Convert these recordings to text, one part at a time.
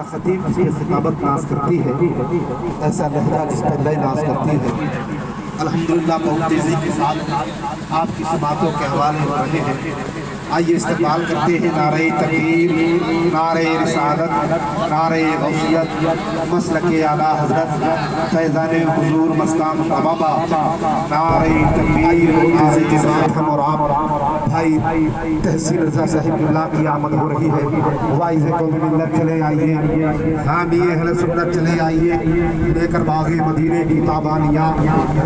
خطیب جس پہ خطابت ناز کرتی ہے، ایسا لہجہ جس پہ لے ناز کرتی ہے۔ الحمدللہ بہت تیزی کے ساتھ آپ کی سماعتوں کے حوالے ہو رہے ہیں۔ آئیے استقبال کرتے ہیں نعرہ تکبیر، نعرہ رسالت، نعرہ غوثیت، مسلک اعلیٰ حضرت فیضان حضور مستان بابا، نعرہ تکبیر۔ عزیز ہم اور آپ بھائی تحصیل رضا صاحب اللہ کی آمد ہو رہی ہے۔ وائز قوم ملت چلے آئیے، حامی اہل سنت چلے آئیے، لے کر باغ مدینے کی تابانیاں۔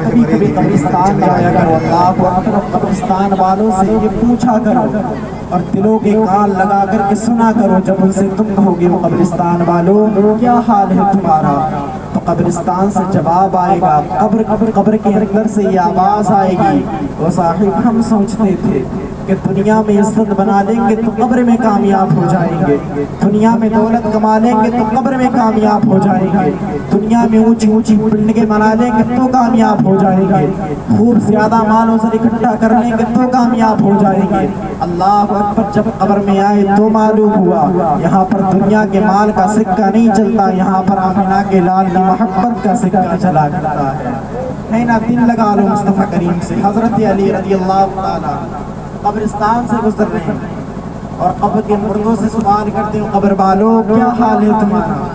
کبھی کبھی قبرستان جایا کرو، اللہ اکبر، قبرستان والوں سے یہ پوچھا کرو اور دلوں کے کان لگا کر کے سنا کرو۔ جب ان سے تم کہو گے وہ قبرستان والوں کیا حال ہے تمہارا، تو قبرستان سے جواب آئے گا، قبر کے اندر سے یہ آواز آئے گی، وہ صاحب ہم سوچتے تھے کہ دنیا میں عزت بنا لیں گے تو قبر میں کامیاب ہو جائیں گے، دنیا میں دولت کما لیں گے تو قبر میں کامیاب ہو جائیں گے، دنیا میں اونچی اونچی بلڈنگیں بنا لیں گے تو کامیاب ہو جائیں گے، خوب زیادہ مال و زر اکٹھا کر لیں گے تو کامیاب ہو جائیں گے۔ اللہ اکبر، جب قبر میں آئے تو معلوم ہوا یہاں پر دنیا کے مال کا سکہ نہیں چلتا، یہاں پر آمنہ کے لال کی محبت کا سکہ چلا کرتا ہے نا۔ دل لگا لو مصطفیٰ کریم سے۔ حضرت علی رضی اللہ تعالیٰ قبرستان سے گزر رہے ہیں اور قبر کے مردوں سے سوال کرتے ہیں، قبر والوں کیا حال ہے تمہارا۔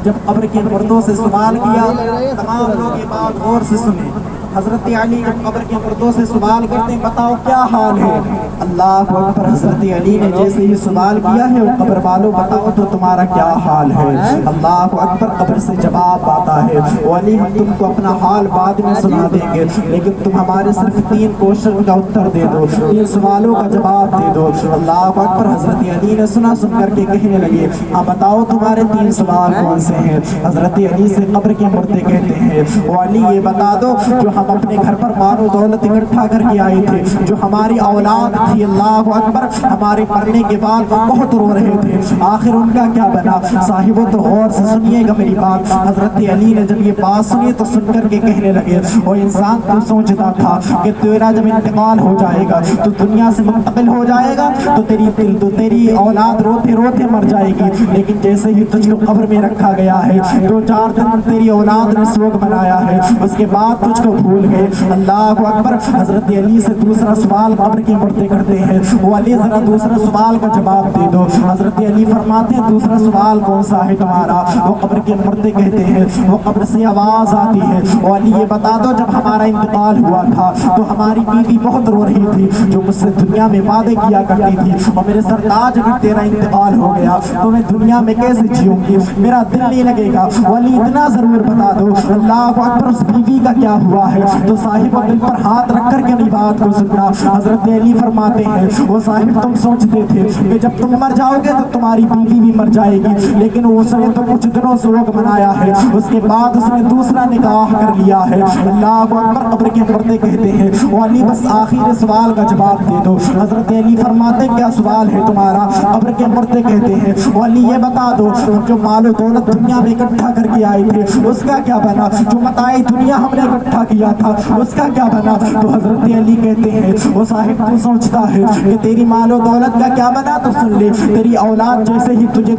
جب قبر کے مردوں سے سوال کیا، تمام لوگ یہ بات غور سے سنے۔ حضرت علی جب قبر کے مردوں سے سوال کرتے ہیں، بتاؤ کیا حال ہے۔ اللہ اکبر، حضرت علی نے جیسے ہی سوال کیا ہے، وہ قبر والوں بتاؤ تو تمہارا کیا حال ہے۔ اللہ اکبر، قبر سے جواب آتا ہے، علی ہم تم کو اپنا حال بعد میں سنا دیں گے، لیکن تم ہمارے صرف 3 کوشچن کا اتر دے دو، 3 سوالوں کا جواب دے دو۔ اللہ اکبر، حضرت علی نے سن کر کے کہنے لگے، ہاں بتاؤ تمہارے 3 سوال کون سے ہیں۔ حضرت علی سے قبر کے مردے کہتے ہیں، علی یہ بتا دو جو ہم اپنے گھر پر مال و دولت اکٹھا کر کے آئے تھے، جو ہماری اولاد تھی، اللہ اکبر، ہمارے مرنے کے بعد بہت رو رہے تھے، آخر ان کا کیا بنا۔ صاحبوں تو غور سے سنیے گا میری بات۔ حضرت علی نے جب یہ بات سنی تو سن کر کے کہنے لگے، وہ انسان تو سوچتا تھا کہ تیرا جب انتقال ہو جائے گا تو دنیا سے منتقل ہو جائے گا تو تیری اولاد روتے روتے مر جائے گی، لیکن جیسے ہی تجھ کو قبر میں رکھا گیا ہے 2-4 دن تیری اولاد نے سوگ بنایا ہے، اس کے بعد تجھ کو بھول گئے۔ اللہ اکبر، حضرت علی سے دوسرا سوال قبر کے مردے کرتے ہیں، وہ علی ذرا دوسرا سوال کا جواب دے دو۔ حضرت علی فرماتے ہیں، دوسرا سوال کون سا ہے تمہارا۔ وہ قبر کے مردے کہتے ہیں، وہ قبر سے آواز آتی ہے، وہ علی یہ بتا دو جب ہمارا انتقال ہوا تھا تو ہماری بیوی بہت رو رہی تھی، جو مجھ سے دنیا میں وعدے کیا کرتی تھی، اور میرے سرتاج اگر تیرا انتقال ہو گیا تو میں دنیا میں کیسے جیوں گی، میرا دل نہیں لگے گا۔ ولی اتنا ضرور بتا دو اللہ اکبر اس بیوی کا کیا ہوا ہے۔ تو صاحب دل پر ہاتھ رکھ کر کے نہیں بات کو سننا۔ حضرت علی فرماتے ہیں، وہ صاحب تم سوچتے تھے کہ جب تم مر جاؤ گے تو تمہاری بیوی بھی مر جائے گی، لیکن اس نے تو کچھ دنوں سوگ منایا ہے، اس کے بعد اس نے دوسرا نکاح کر لیا ہے۔ اللہ اکبر، قبر کے مردے کہتے ہیں، وہ علی بس آخری سوال کا جواب دے دو۔ حضرت علی فرماتے ہیں، کیا سوال ہے تمہارا۔ قبر کے مردے کہتے ہیں، وہ علی یہ بتا دو جو مال و دولت دنیا میں اکٹھا کر کے آئے تھے اس کا کیا بنا، جو متاع دنیا ہم نے اکٹھا کیا تھا اس کا کیا بنا۔ تو حضرت علی کہتے ہیں، وہ صاحب تو سوچتا ہے کہ تیری مال و دولت کا کیا بنا، تو سن لے، تیری اولاد جیسے ہی تجھے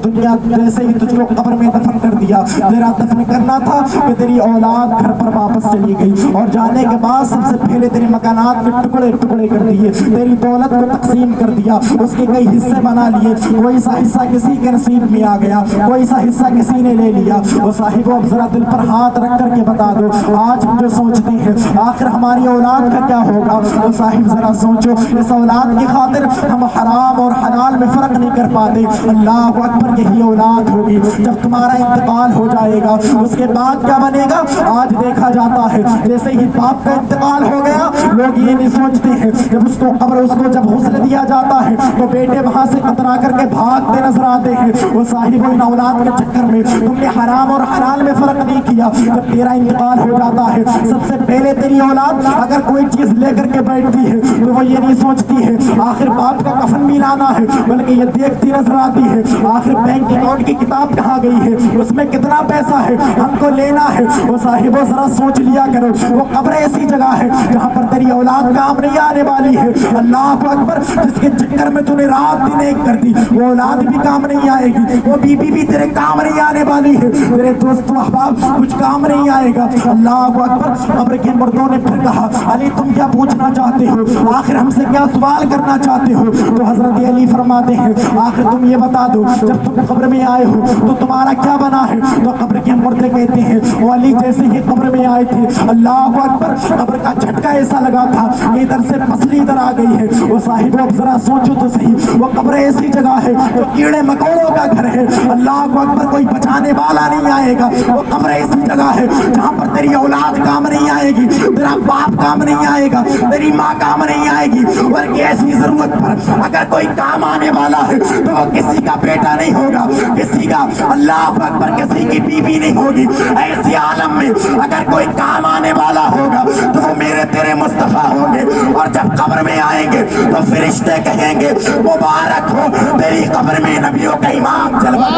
جیسے ہی تجھ کو قبر میں دفن کر دیا، تیرا دفن کرنا تھا کہ تیری اولاد گھر پر واپس چلی گئی، اور جانے کے بعد سب سے پہلے تیرے مکانات میں ٹکڑے ٹکڑے کر دیے، تیری دولت کو تقسیم کر دیا، اس کے کئی حصے بنا لیے، کوئی سا حصہ کسی کے نصیب میں آ گیا، کوئی سا حصہ کسی نے لے لیا۔ وہ صاحب اب ذرا دل پر ہاتھ رکھ کر کے بتا دو آج ہم جو سوچتے ہیں آخر ہماری اولاد کا کیا ہوگا۔ وہ صاحب ذرا سوچو، اس اولاد کی خاطر ہم حرام اور حلال میں فرق نہیں کر پاتے۔ اللہ اکبر، یہی اولاد ہوگی جب تمہارا انتقال ہو جائے گا، اس کے بعد کیا بنے گا۔ آج دیکھا جاتا ہے جیسے ہی باپ کا انتقال ہو گیا لوگ یہ نہیں سوچتے ہیں جب اس کو قبر اس کو جب غسل دیا جاتا ہے تو بیٹے وہاں سے کترا کر کے بھاگتے نظر آتے ہیں۔ وہ صاحب ان اولاد کے چکر میں تم نے حرام اور حلال میں فرق نہیں کیا۔ جب تیرا انتقال ہو جاتا ہے سب سے पहले तेरी औलाद अगर कोई चीज लेकर के बैठती है तो वो ये नहीं सोचती है आखिर बाप का कफन भी लाना है, बल्कि ये देखती नजर आती है आखिर बैंक अकाउंट की किताब कहाँ गई है, उसमें कितना पैसा है, हमको लेना है। वो साहिबो जरा सोच लिया करो, वो कब्र ऐसी जगह है जहाँ पर तेरी औलाद काम नहीं आने वाली है। अल्लाह अकबर, जिसके चक्कर में तूने रात दिन एक कर दी वो औलाद भी काम नहीं आएगी, वो बीबी भी तेरे काम नहीं आने वाली है, तेरे दोस्तों अहबाब कुछ काम नहीं आएगा। अल्लाह अकबर। कब्र के मुर्दों ने फिर कहा अली तुम क्या पूछना चाहते हो, आखिर हमसे क्या सवाल करना चाहते हो? तो हजरत अली फरमाते हैं आखिर तुम ये बता दो जब तुम कब्र में आए हो तो तुम्हारा क्या बना है? तो कब्र के मुर्दे कहते हैं वो अली जैसे ही कब्र में आए थे अल्लाह अकबर कब्र का झटका ऐसा लगा था कि इधर से पसली इधर आ गई है। वो साहिब अब जरा सोचो तो सही, वो कब्र ऐसी जगह है जो कीड़े मकोड़ों का घर है। अल्लाह अकबर, कोई बचाने वाला नहीं आएगा। वो कब्र ऐसी जगह है जहाँ पर तेरी औलाद काम नहीं आएगी, तेरा बाप काम नहीं आएगा, तेरी माँ काम नहीं आएगी, बल्कि ऐसी जरूरत पर अगर कोई काम आने वाला है तो वो किसी का बेटा नहीं होगा, किसी का अल्लाह अकबर किसी की बीवी नहीं होगी। ऐसे आलम में अगर कोई काम आने वाला होगा तो वो मेरे तेरे मुस्तफा होंगे। और जब कब्र में आएंगे तो फरिश्ते कहेंगे मुबारक हो तेरी कब्र में नबियों का इमाम जलवा।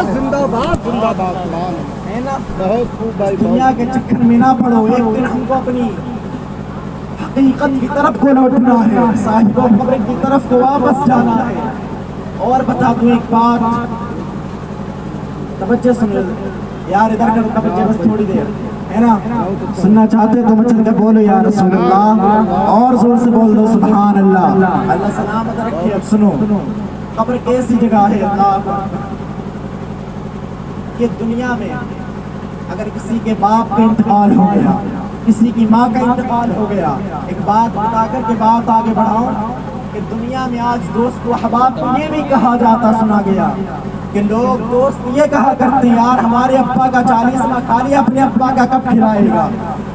जिंदाबाद जिंदाबाद है ना? बहुत खूब भाई। दुनिया के चक्कर में ना पड़ो, एक दिन हमको अपनी हकीकत की तरफ को लौटना है, साहिबो कब्र की तरफ को वापस जाना है। और बता दूं एक बात, तवज्जो सुन यार, इधर करो तवज्जो बस थोड़ी देर, है ना? सुनना चाहते तो मचल कर बोलो या रसूल अल्लाह, और जोर से बोल दो सुभान अल्लाह। अल्लाह सलामत रखे। अब सुनो, कब्र कैसी जगह है अल्लाह, ये दुनिया में अगर किसी के बाप का इंतकाल हो गया, किसी की माँ का इंतकाल हो गया, एक बात बताकर के बात आगे बढ़ाओ कि दुनिया में आज दोस्त व अहबाब को ये भी कहा जाता सुना गया कि लोग दोस्त ये कहा करते हैं यार हमारे अब्बा का 40वां खा लिया, अपने अब्बा का कब खिलाएगा?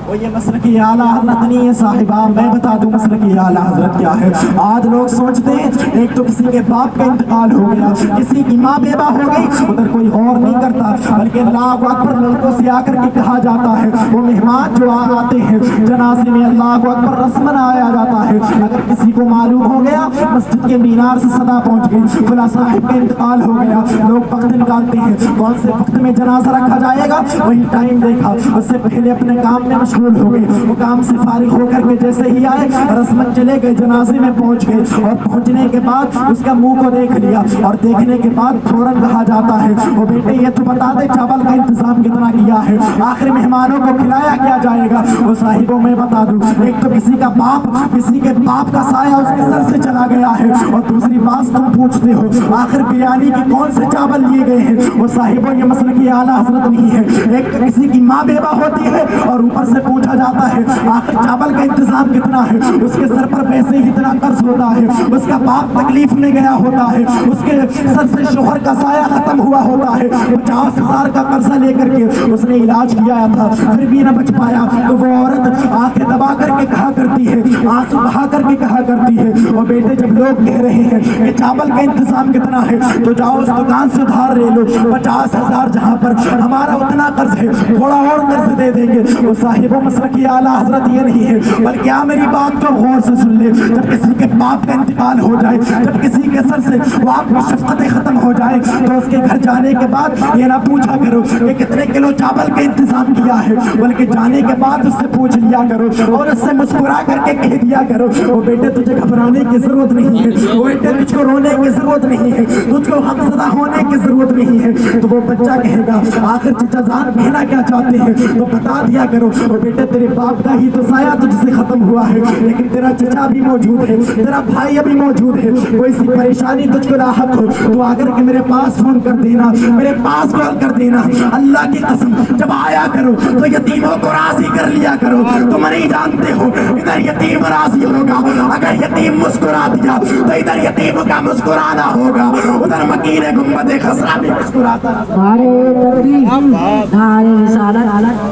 वो ये मसले की आला हजरत नहीं है साहिबा, मैं बता दूं मसले की आला हजरत क्या है। आज लोग सोचते हैं एक तो किसी के बाप का इंतकाल हो गया, किसी की माँ बेबा हो गई, उधर कोई और नहीं करता, बल्कि अल्लाह अकबर लड़कों से आकर के कहा जाता है वो मेहमान जो आते हैं जनाजे में अल्लाह अकबर रस्मन आया जाता है। अगर किसी को मालूम हो गया मस्जिद के मीनार से सदा पहुंच गई फला साहिब का इंतकाल हो गया, लोग वक्त निकालते हैं कौन से वक्त में जनाजा रखा जाएगा, वही टाइम देखा, उससे पहले अपने काम में मशगूल हो गए, वो काम से फारिग होकर के जैसे ही आए रस्मन चले गए, जनाजे में पहुंच गए, और पहुंचने के बाद उसका मुंह को देख लिया, और देखने के बाद फौरन कहा जाता है वो बेटे ये तो बता दे चावल का इंतजाम कितना किया है, आखिर मेहमानों को खिलाया क्या जाएगा? वो साहिबों में बता दूं, एक तो किसी का बाप, किसी के बाप का साया उसके सर से चला गया है, और दूसरी बात तुम पूछते हो आखिर बिरयानी के कौन से चावल लिए गए हैं? वो साहिबों ये मसले की आला हजरत नहीं है। एक तो किसी की माँ बेवा होती है और ऊपर से पूछा जाता है आखिर चावल का इंतजाम कितना है, उसके सर पर पैसे ही इतना कर्ज होता है, उसका बाप तकलीफ में गया होता है, उसके सर से शोहर का साया खत्म हुआ होता है, 50,000 का कर्जा लेकर के उसने इलाज किया था फिर भी न बच पाया, तो वो औरत आंखें दबा करके कहा करती है, आंसू बहा करके कहा करती है और बेटे जब लोग कह रहे हैं कि चावल का इंतजाम कितना है तो जाओ उस दुकान से उधार ले लो 50,000, जहाँ पर हमारा उतना कर्ज है थोड़ा और कर्ज दे देंगे। वो साहिबों मसला की आला हजरत ये नहीं है, बल्कि क्या मेरी बात को गौर से सुन ले, जब किसी के बाप का इंतकाल हो जाए, जब किसी के सर से वो आपकी शफ़क़तें खत्म हो जाए तो उसके घर जाने के बाद ये ना पूछा करो कि कितने किलो चावल का इंतजाम किया है, बल्कि जाने के बाद उससे पूछ लिया करो और उससे मुस्कुरा करके कह दिया करो वो बेटे तुझे घबराने की जरूरत नहीं है, वो बेटे तुझको रोने की जरूरत नहीं है, तुझको हमसदा होने की जरूरत नहीं है। तो वो बच्चा कहेगा आखिर चचा जान कहना क्या चाहते हैं, तो बता दिया करो वो बेटे तेरे बाप का ही तो साया तुझसे खत्म हुआ है, लेकिन तेरा चचा भी मौजूद है, तेरा भाई अभी मौजूद है, कोई सी परेशानी तुझको राहत हो तो आकर के मेरे पास फोन कर देना, मेरे पास कॉल कर देना। अल्लाह की कसम जब आया करो तो यतीमों को राजी कर लिया करो, तुम नहीं जानते हो इधर यतीम राजी होगा, अगर यतीम मुस्कुरा दिया तो इधर यतीम का मुस्कुराना होगा, उधर मकीन गुम्बद खसरा भी मुस्कुराता।